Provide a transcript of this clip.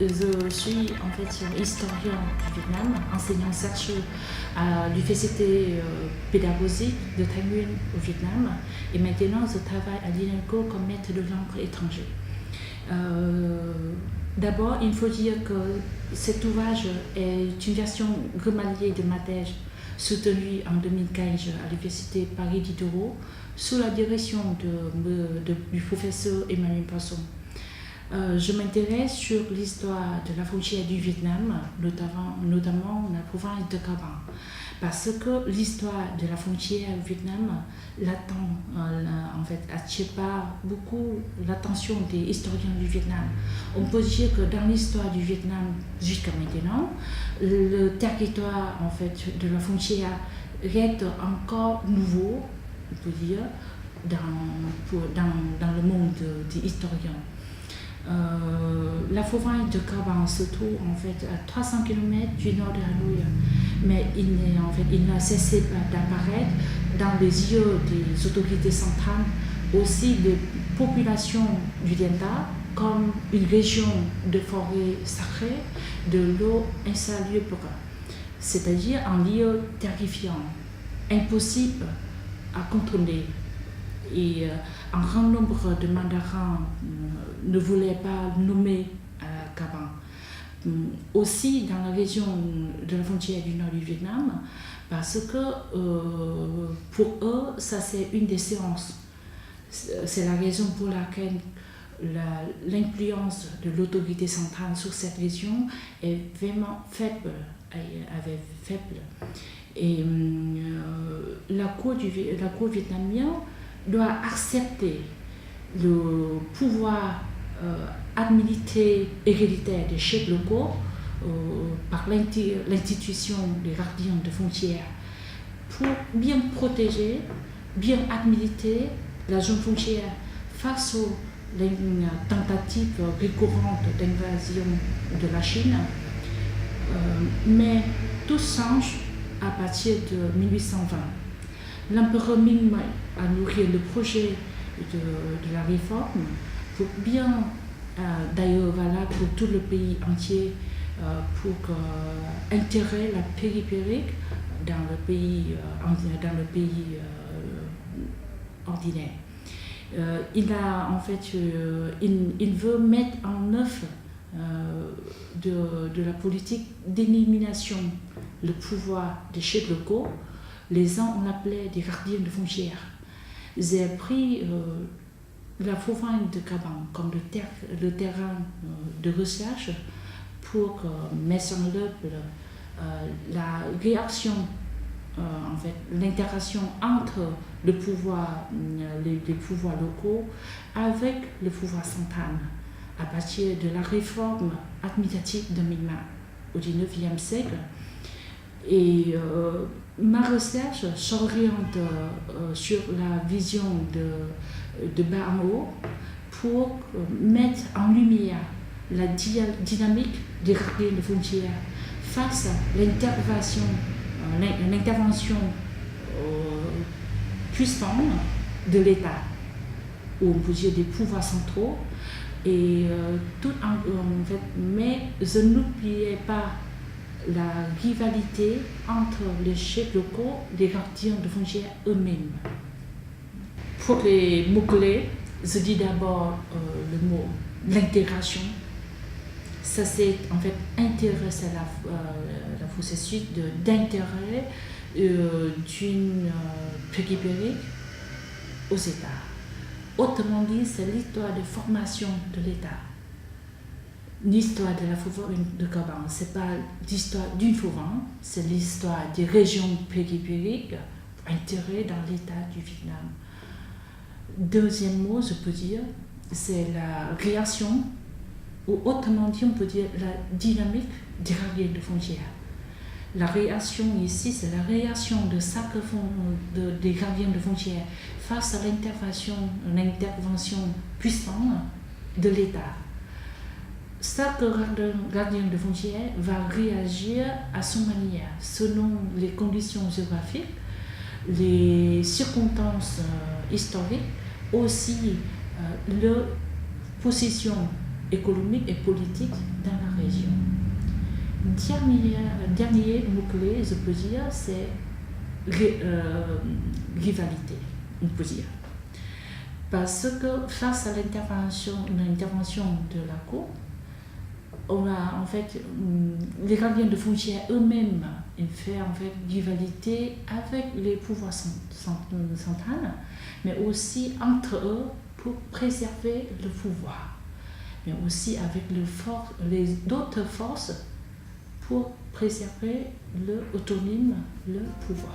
Je suis en fait historien du Vietnam, enseignant-chercheur à l'université pédagogique de Thái Nguyên au Vietnam. Et maintenant, je travaille à l'INELCO comme maître de langue étrangère. D'abord, il faut dire que cet ouvrage est une version remaniée de ma thèse soutenue en 2015 à l'université Paris Diderot sous la direction du professeur Emmanuel Poisson. Je m'intéresse sur l'histoire de la frontière du Vietnam, notamment la province de Cao Bằng, parce que l'histoire de la frontière au Vietnam attire pas beaucoup l'attention des historiens du Vietnam. On peut dire que dans l'histoire du Vietnam jusqu'à maintenant, le territoire en fait de la frontière reste encore nouveau, on peut dire, dans le monde des historiens. La province de Cao Bằng se trouve en fait à 300 km du nord de Hanoï, mais il n'a cessé d'apparaître dans les yeux des autorités centrales, aussi des populations du Delta, comme une région de forêt sacrée, de l'eau insalubre, c'est-à-dire un lieu terrifiant, impossible à contrôler. Et un grand nombre de mandarins ne voulaient pas nommer Cao Bằng. Aussi dans la région de la frontière du nord du Vietnam, parce que pour eux, ça c'est une des séances. C'est la raison pour laquelle l'influence de l'autorité centrale sur cette région est vraiment faible. Et la cour vietnamienne doit accepter le pouvoir administratif héréditaire des chefs locaux par l'institution des gardiens de frontières pour bien protéger, bien administrer la zone frontière face aux tentatives récurrentes d'invasion de la Chine. Mais tout change à partir de 1820. L'empereur Minh a nourri le projet de la réforme pour bien, d'ailleurs valable pour tout le pays entier, pour intégrer la périphérique dans le pays ordinaire. Il veut mettre en œuvre de la politique d'élimination le pouvoir des chefs locaux. Les gens on l'appelait des gardiens de frontières. J'ai pris la province de Cao Bằng comme le terrain de recherche pour mettre en œuvre la réaction, l'interaction entre les pouvoirs locaux avec le pouvoir central à partir de la réforme administrative de Minh au XIXe siècle. Et ma recherche s'oriente sur la vision de bas en haut pour mettre en lumière la dynamique des gardiens de frontières face à l'intervention puissante de l'État, ou on peut dire des pouvoirs centraux. Et mais je n'oubliais pas la rivalité entre les chefs locaux, les gardiens de frontières eux-mêmes. Pour les mots-clés, je dis d'abord le mot l'intégration. Ça c'est en fait intéresser la processus d'intérêt d'une périphérique aux États. Autrement dit, c'est l'histoire de formation de l'État. L'histoire de la province de Cao Bằng, ce n'est pas l'histoire d'une province, c'est l'histoire des régions périphériques intégrées dans l'État du Vietnam. Deuxième mot, je peux dire, c'est la création, ou autrement dit, on peut dire la dynamique des gardiens de frontières. La réaction ici, c'est la réaction de des gardiens de frontières face à l'intervention puissante de l'État. Chaque gardien de frontières va réagir à son manière, selon les conditions géographiques, les circonstances historiques, aussi leur position économique et politique dans la dernier mot-clé, je peux dire, c'est rivalité, on peut dire. Parce que face à l'intervention de la Cour, on a en fait les gardiens de foncière eux-mêmes, ils font en fait rivalité avec les pouvoirs centraux, mais aussi entre eux pour préserver le pouvoir, mais aussi avec d'autres forces pour préserver l'autonomie, le pouvoir.